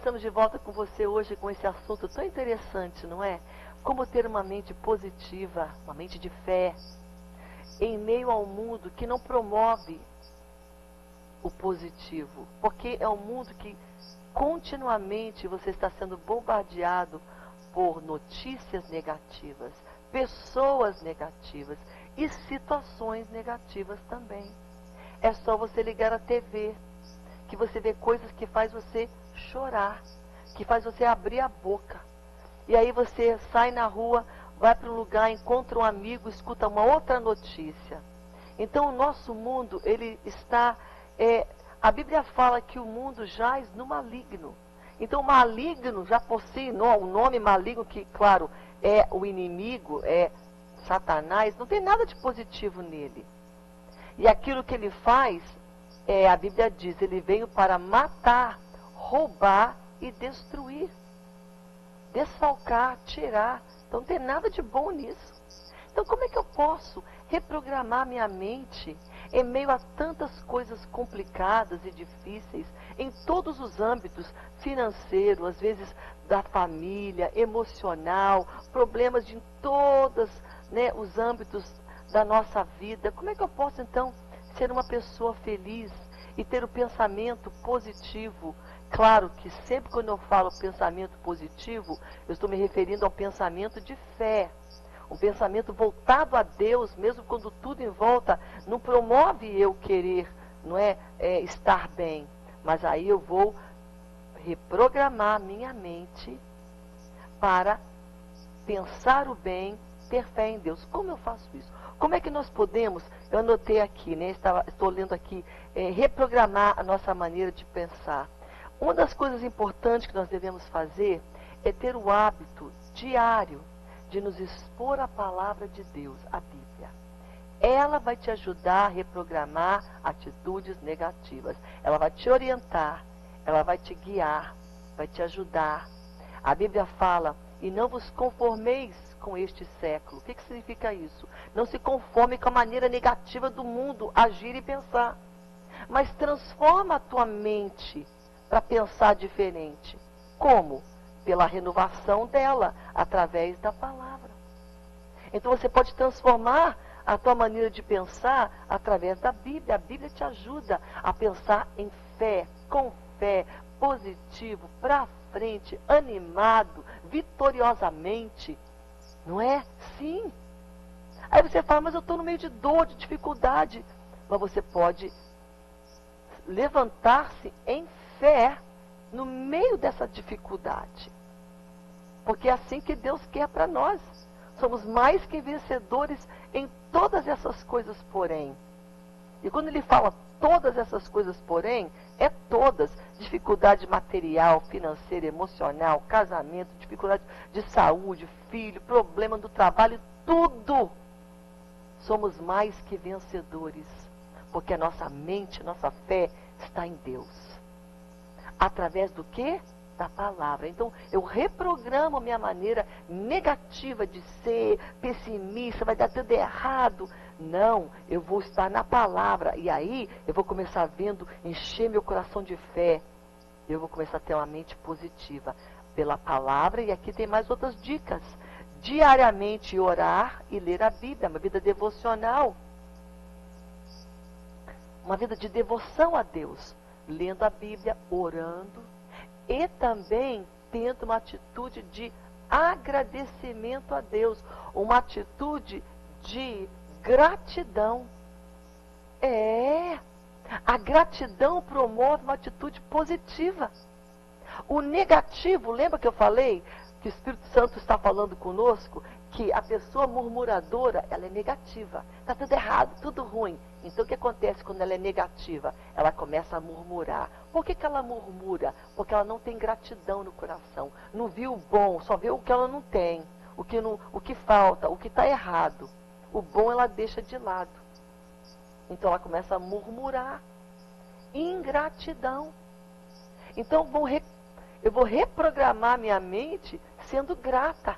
estamos de volta com você hoje com esse assunto tão interessante, não é? Como ter uma mente positiva, uma mente de fé, em meio ao mundo que não promove o positivo. Porque é um mundo que continuamente você está sendo bombardeado por notícias negativas, pessoas negativas e situações negativas também. É só você ligar a TV, que você vê coisas que faz você chorar, que faz você abrir a boca. E aí você sai na rua, vai para um lugar, encontra um amigo, escuta uma outra notícia. Então o nosso mundo, ele está... a Bíblia fala que o mundo jaz no maligno. Então maligno, já por si, o nome maligno, que claro, é o inimigo, é Satanás, não tem nada de positivo nele. E aquilo que ele faz, a Bíblia diz, ele veio para matar, roubar e destruir. Desfalcar, tirar. Então não tem nada de bom nisso. Então como é que eu posso reprogramar minha mente em meio a tantas coisas complicadas e difíceis, em todos os âmbitos, financeiro, às vezes da família, emocional, problemas de todos os âmbitos da nossa vida? Como é que eu posso então ser uma pessoa feliz e ter o pensamento positivo? Claro que sempre quando eu falo pensamento positivo, eu estou me referindo ao pensamento de fé. Um pensamento voltado a Deus, mesmo quando tudo em volta não promove eu querer, não é, estar bem. Mas aí eu vou reprogramar minha mente para pensar o bem, ter fé em Deus. Como eu faço isso? Como é que nós podemos, eu anotei aqui, estou lendo aqui, reprogramar a nossa maneira de pensar. Uma das coisas importantes que nós devemos fazer é ter o hábito diário de nos expor à palavra de Deus, a Bíblia. Ela vai te ajudar a reprogramar atitudes negativas. Ela vai te orientar, ela vai te guiar, vai te ajudar. A Bíblia fala, e não vos conformeis com este século. O que significa isso? Não se conforme com a maneira negativa do mundo agir e pensar. Mas transforma a tua mente para pensar diferente. Como? Pela renovação dela, através da palavra. Então você pode transformar a tua maneira de pensar através da Bíblia. A Bíblia te ajuda a pensar em fé, com fé, positivo, para frente, animado, vitoriosamente. Não é? Sim. Aí você fala, mas eu estou no meio de dor, de dificuldade. Mas você pode levantar-se em fé no meio dessa dificuldade. Porque é assim que Deus quer para nós. Somos mais que vencedores em todas essas coisas, porém. E quando ele fala todas essas coisas, porém, é todas. Dificuldade material, financeira, emocional, casamento, dificuldade de saúde, filho, problema do trabalho, tudo. Somos mais que vencedores. Porque a nossa mente, nossa fé está em Deus. Através do quê? Da palavra. Então, eu reprogramo a minha maneira negativa de ser, pessimista, vai dar tudo errado. Não, eu vou estar na palavra. E aí, eu vou começar vendo, encher meu coração de fé. Eu vou começar a ter uma mente positiva pela palavra. E aqui tem mais outras dicas. Diariamente orar e ler a Bíblia, uma vida devocional. Uma vida de devoção a Deus. Lendo a Bíblia, orando. E também tendo uma atitude de agradecimento a Deus. Uma atitude de gratidão. A gratidão promove uma atitude positiva. O negativo, lembra que eu falei que o Espírito Santo está falando conosco? Que a pessoa murmuradora, ela é negativa. Está tudo errado, tudo ruim. Então o que acontece quando ela é negativa? Ela começa a murmurar. Por que ela murmura? Porque ela não tem gratidão no coração. Não viu o bom, só vê o que ela não tem. O que falta, o que está errado. O bom ela deixa de lado. Então ela começa a murmurar. Ingratidão. Então eu vou reprogramar minha mente sendo grata.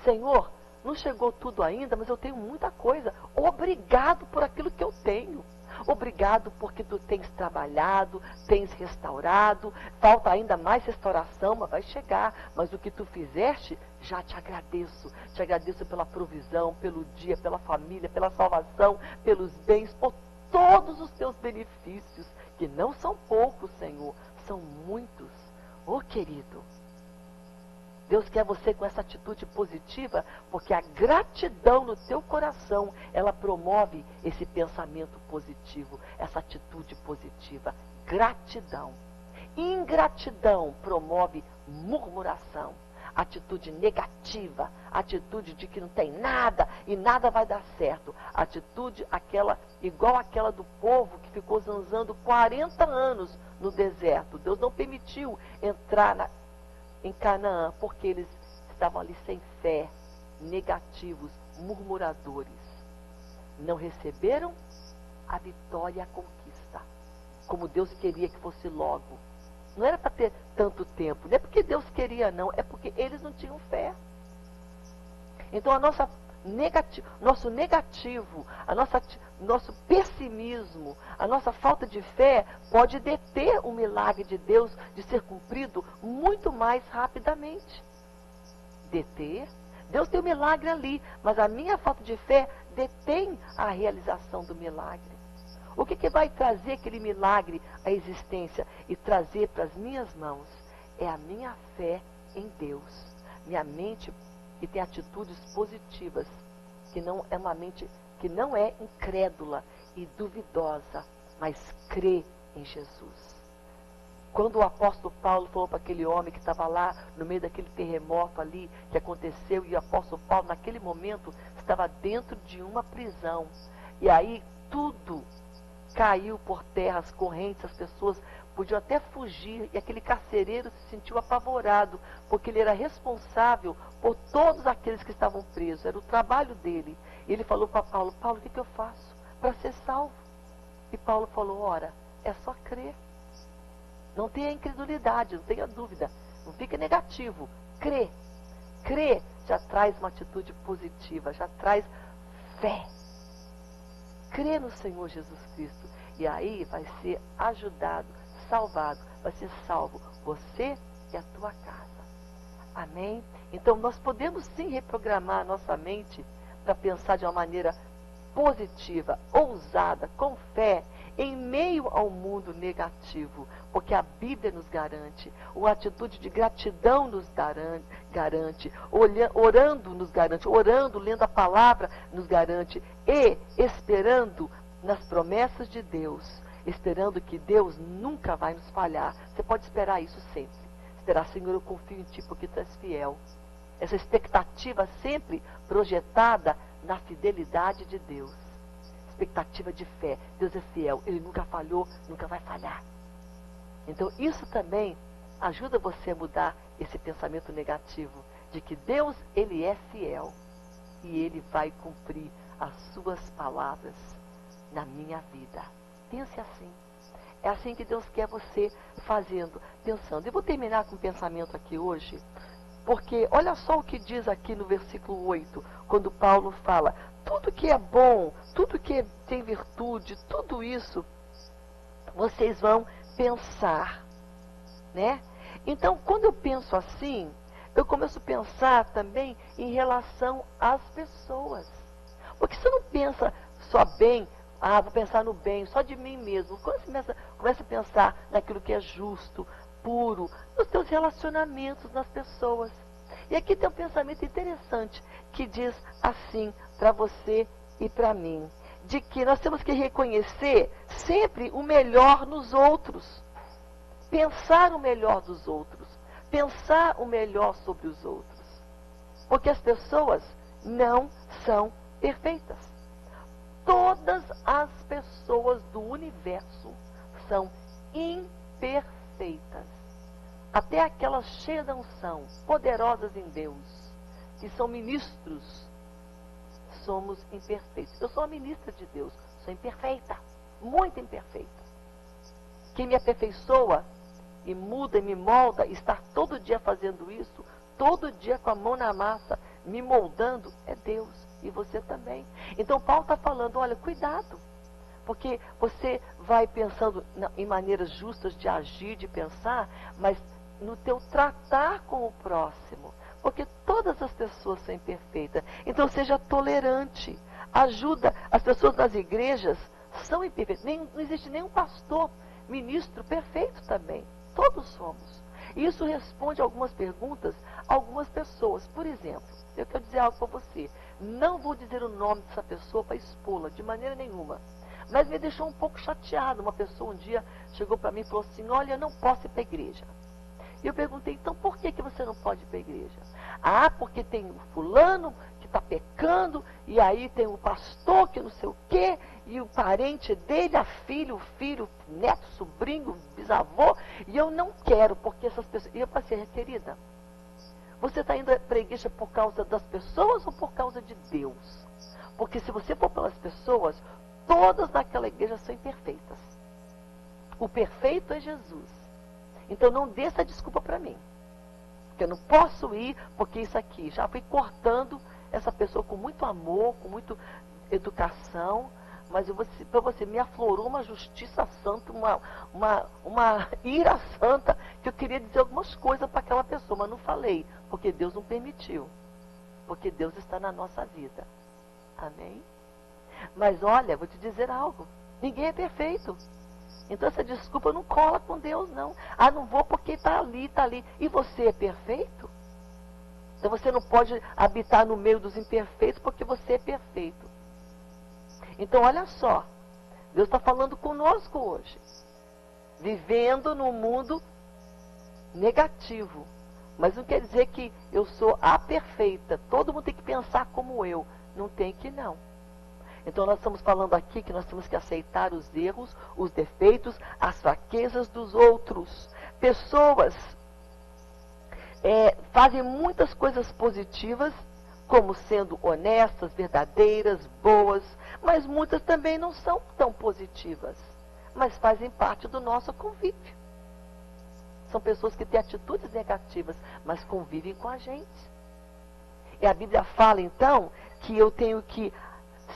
Senhor, não chegou tudo ainda, mas eu tenho muita coisa. Obrigado por aquilo que eu tenho. Obrigado porque tu tens trabalhado, tens restaurado, falta ainda mais restauração, mas vai chegar. Mas o que tu fizeste, já te agradeço. Te agradeço pela provisão, pelo dia, pela família, pela salvação, pelos bens, por todos os teus benefícios, que não são poucos, Senhor, são muitos. Ô querido, Deus quer você com essa atitude positiva, porque a gratidão no teu coração, ela promove esse pensamento positivo, essa atitude positiva. Gratidão. Ingratidão promove murmuração, atitude negativa, atitude de que não tem nada e nada vai dar certo. Atitude igual aquela do povo que ficou zanzando 40 anos no deserto. Deus não permitiu entrar em Canaã, porque eles estavam ali sem fé, negativos, murmuradores. Não receberam a vitória e a conquista, como Deus queria que fosse logo. Não era para ter tanto tempo, não é porque Deus queria não, é porque eles não tinham fé. Então nosso negativo, nosso pessimismo, a nossa falta de fé pode deter o milagre de Deus de ser cumprido muito mais rapidamente. Deter. Deus tem o milagre ali, mas a minha falta de fé detém a realização do milagre. O que vai trazer aquele milagre à existência e trazer para as minhas mãos? É a minha fé em Deus. Minha mente que tem atitudes positivas, que não é uma mente que não é incrédula e duvidosa, mas crê em Jesus. Quando o apóstolo Paulo falou para aquele homem que estava lá no meio daquele terremoto ali que aconteceu, e o apóstolo Paulo naquele momento estava dentro de uma prisão, e aí tudo caiu por terra, as correntes, as pessoas podiam até fugir, e aquele carcereiro se sentiu apavorado, porque ele era responsável por todos aqueles que estavam presos, era o trabalho dele. E ele falou para Paulo: Paulo, o que eu faço para ser salvo? E Paulo falou: ora, é só crer. Não tenha incredulidade, não tenha dúvida, não fique negativo, crê. Crê já traz uma atitude positiva, já traz fé. Crê no Senhor Jesus Cristo, e aí vai ser ajudado, salvado, vai ser salvo você e a tua casa. Amém? Então nós podemos sim reprogramar a nossa mente para pensar de uma maneira positiva, ousada, com fé, em meio ao mundo negativo, porque a Bíblia nos garante, uma atitude de gratidão nos garante, orando nos garante, orando, lendo a palavra nos garante, e esperando nas promessas de Deus, esperando que Deus nunca vai nos falhar. Você pode esperar isso sempre. Esperar: Senhor, eu confio em Ti porque Tu és fiel. Essa expectativa sempre projetada na fidelidade de Deus. Expectativa de fé. Deus é fiel, Ele nunca falhou, nunca vai falhar. Então isso também ajuda você a mudar esse pensamento negativo, de que Deus, Ele é fiel, e Ele vai cumprir as suas palavras na minha vida. Pense assim. É assim que Deus quer você fazendo, pensando. Eu vou terminar com um pensamento aqui hoje, porque olha só o que diz aqui no versículo 8, quando Paulo fala: tudo que é bom, tudo que tem virtude, tudo isso vocês vão pensar, né? Então, quando eu penso assim, eu começo a pensar também em relação às pessoas. Porque você não pensa só bem: vou pensar no bem, só de mim mesmo. Quando você começa a pensar naquilo que é justo, puro, nos teus relacionamentos, nas pessoas. E aqui tem um pensamento interessante que diz assim para você e para mim, de que nós temos que reconhecer sempre o melhor nos outros, pensar o melhor dos outros, pensar o melhor sobre os outros, porque as pessoas não são perfeitas. Todas as pessoas do universo são imperfeitas. Até aquelas cheias da unção, poderosas em Deus, que são ministros, somos imperfeitos. Eu sou uma ministra de Deus, sou imperfeita, muito imperfeita. Quem me aperfeiçoa e muda e me molda, está todo dia fazendo isso, todo dia com a mão na massa, me moldando é Deus e você também. Então Paulo está falando, olha, cuidado, porque você vai pensando em maneiras justas de agir, de pensar, mas no teu tratar com o próximo, porque todas as pessoas são imperfeitas. Então seja tolerante, ajuda. As pessoas das igrejas são imperfeitas. Não existe nenhum pastor, ministro perfeito também. Todos somos. Isso responde algumas perguntas a algumas pessoas. Por exemplo, eu quero dizer algo para você. Não vou dizer o nome dessa pessoa para expô-la, de maneira nenhuma. Mas me deixou um pouco chateado. Uma pessoa um dia chegou para mim e falou assim, olha, eu não posso ir para a igreja. E eu perguntei, então por que você não pode ir para a igreja? Ah, porque tem o fulano que está pecando, e aí tem o pastor que não sei o quê, e o parente dele, a filha, o filho, o neto, sobrinho, bisavô, e eu não quero, porque essas pessoas... E eu passei, querida, você está indo para a igreja por causa das pessoas ou por causa de Deus? Porque se você for pelas pessoas, todas naquela igreja são imperfeitas. O perfeito é Jesus. Então não dê essa desculpa para mim. Porque eu não posso ir, porque isso aqui. Já fui cortando essa pessoa com muito amor, com muita educação, mas para você me aflorou uma justiça santa, uma ira santa, que eu queria dizer algumas coisas para aquela pessoa, mas não falei, porque Deus não permitiu. Porque Deus está na nossa vida. Amém? Mas olha, vou te dizer algo. Ninguém é perfeito. Então essa desculpa não cola com Deus, não. Ah, não vou porque está ali, está ali. E você é perfeito? Então você não pode habitar no meio dos imperfeitos porque você é perfeito. Então olha só. Deus está falando conosco hoje. Vivendo num mundo negativo. Mas não quer dizer que eu sou a perfeita. Todo mundo tem que pensar como eu. Não tem que não. Então nós estamos falando aqui que nós temos que aceitar os erros, os defeitos, as fraquezas dos outros. Pessoas fazem muitas coisas positivas, como sendo honestas, verdadeiras, boas, mas muitas também não são tão positivas, mas fazem parte do nosso convívio. São pessoas que têm atitudes negativas, mas convivem com a gente. E a Bíblia fala então que eu tenho que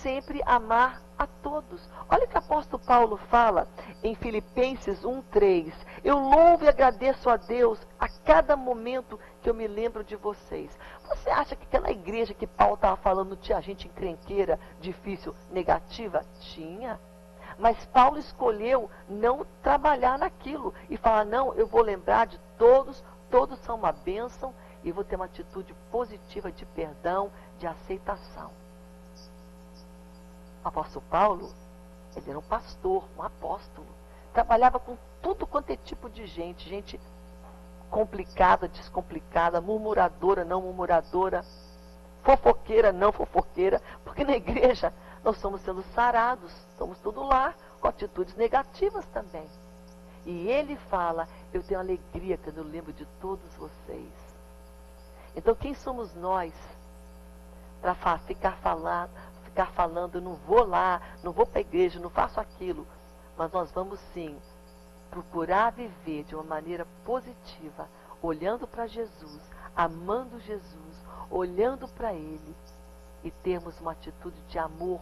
sempre amar a todos. Olha o que o apóstolo Paulo fala em Filipenses 1:3. Eu louvo e agradeço a Deus a cada momento que eu me lembro de vocês. Você acha que aquela igreja que Paulo estava falando tinha gente encrenqueira, difícil, negativa? Tinha. Mas Paulo escolheu não trabalhar naquilo e falar, não, eu vou lembrar de todos, todos são uma bênção e vou ter uma atitude positiva de perdão, de aceitação. O apóstolo Paulo, ele era um pastor, um apóstolo. Trabalhava com tudo quanto é tipo de gente. Gente complicada, descomplicada, murmuradora, não murmuradora, fofoqueira, não fofoqueira. Porque na igreja nós somos sendo sarados, somos tudo lá, com atitudes negativas também. E ele fala, eu tenho alegria quando eu lembro de todos vocês. Então quem somos nós para ficar falando, eu não vou lá, não vou para a igreja, não faço aquilo. Mas nós vamos sim procurar viver de uma maneira positiva, olhando para Jesus, amando Jesus, olhando para Ele e termos uma atitude de amor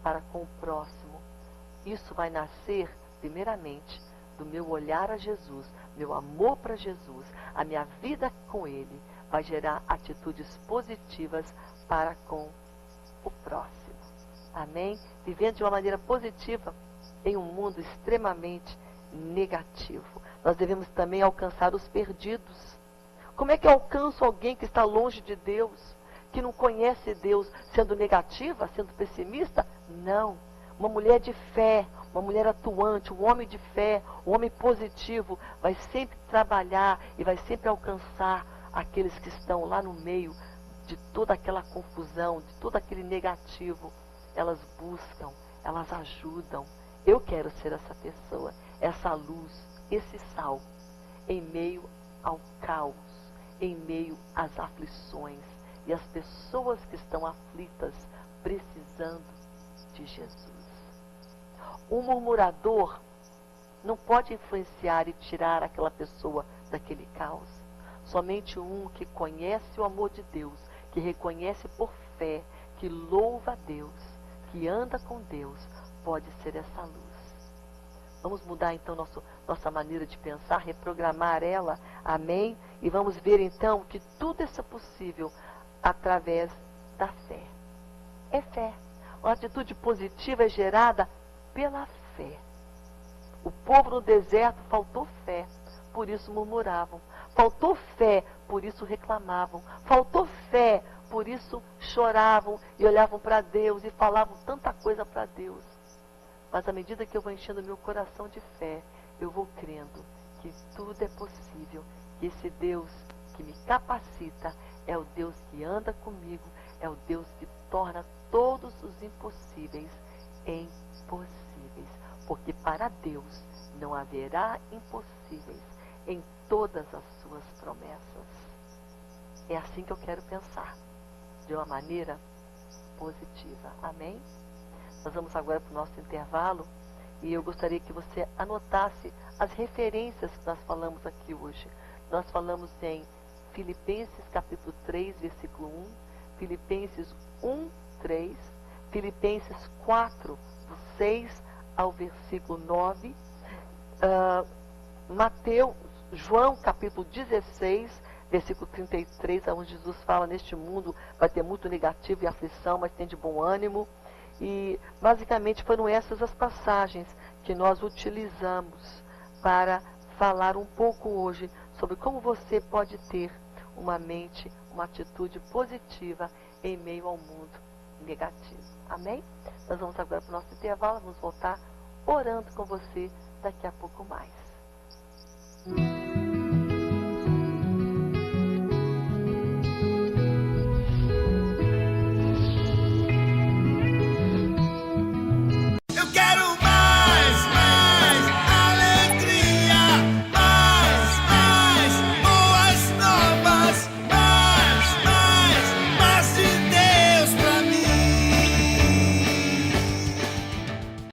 para com o próximo. Isso vai nascer, primeiramente, do meu olhar a Jesus, meu amor para Jesus, a minha vida com Ele vai gerar atitudes positivas para com o próximo. Amém? Vivendo de uma maneira positiva em um mundo extremamente negativo. Nós devemos também alcançar os perdidos. Como é que eu alcanço alguém que está longe de Deus, que não conhece Deus, sendo negativa, sendo pessimista? Não. Uma mulher de fé, uma mulher atuante, um homem de fé, um homem positivo, vai sempre trabalhar e vai sempre alcançar aqueles que estão lá no meio de toda aquela confusão, de todo aquele negativo. Elas buscam, elas ajudam. Eu quero ser essa pessoa, essa luz, esse sal, em meio ao caos, em meio às aflições. E as pessoas que estão aflitas, precisando de Jesus. Um murmurador não pode influenciar e tirar aquela pessoa daquele caos. Somente um que conhece o amor de Deus, que reconhece por fé, que louva a Deus, que anda com Deus, pode ser essa luz. Vamos mudar então nossa maneira de pensar, reprogramar ela, amém? E vamos ver então que tudo isso é possível através da fé. É fé. Uma atitude positiva é gerada pela fé. O povo no deserto faltou fé, por isso murmuravam. Faltou fé, por isso reclamavam. Faltou fé, por isso choravam e olhavam para Deus e falavam tanta coisa para Deus. Mas à medida que eu vou enchendo meu coração de fé, eu vou crendo que tudo é possível, que esse Deus que me capacita é o Deus que anda comigo, é o Deus que torna todos os impossíveis em possíveis. Porque para Deus não haverá impossíveis em todas as suas promessas. É assim que eu quero pensar, de uma maneira positiva. Amém? Nós vamos agora para o nosso intervalo e eu gostaria que você anotasse as referências que nós falamos aqui hoje. Nós falamos em Filipenses capítulo 3, versículo 1, Filipenses 1, 3, Filipenses 4, do 6 ao versículo 9, João capítulo 16, versículo 33, onde Jesus fala: neste mundo vai ter muito negativo e aflição, mas tem de bom ânimo. E basicamente foram essas as passagens que nós utilizamos para falar um pouco hoje sobre como você pode ter uma mente, uma atitude positiva em meio ao mundo negativo. Amém? Nós vamos agora para o nosso intervalo, vamos voltar orando com você daqui a pouco mais.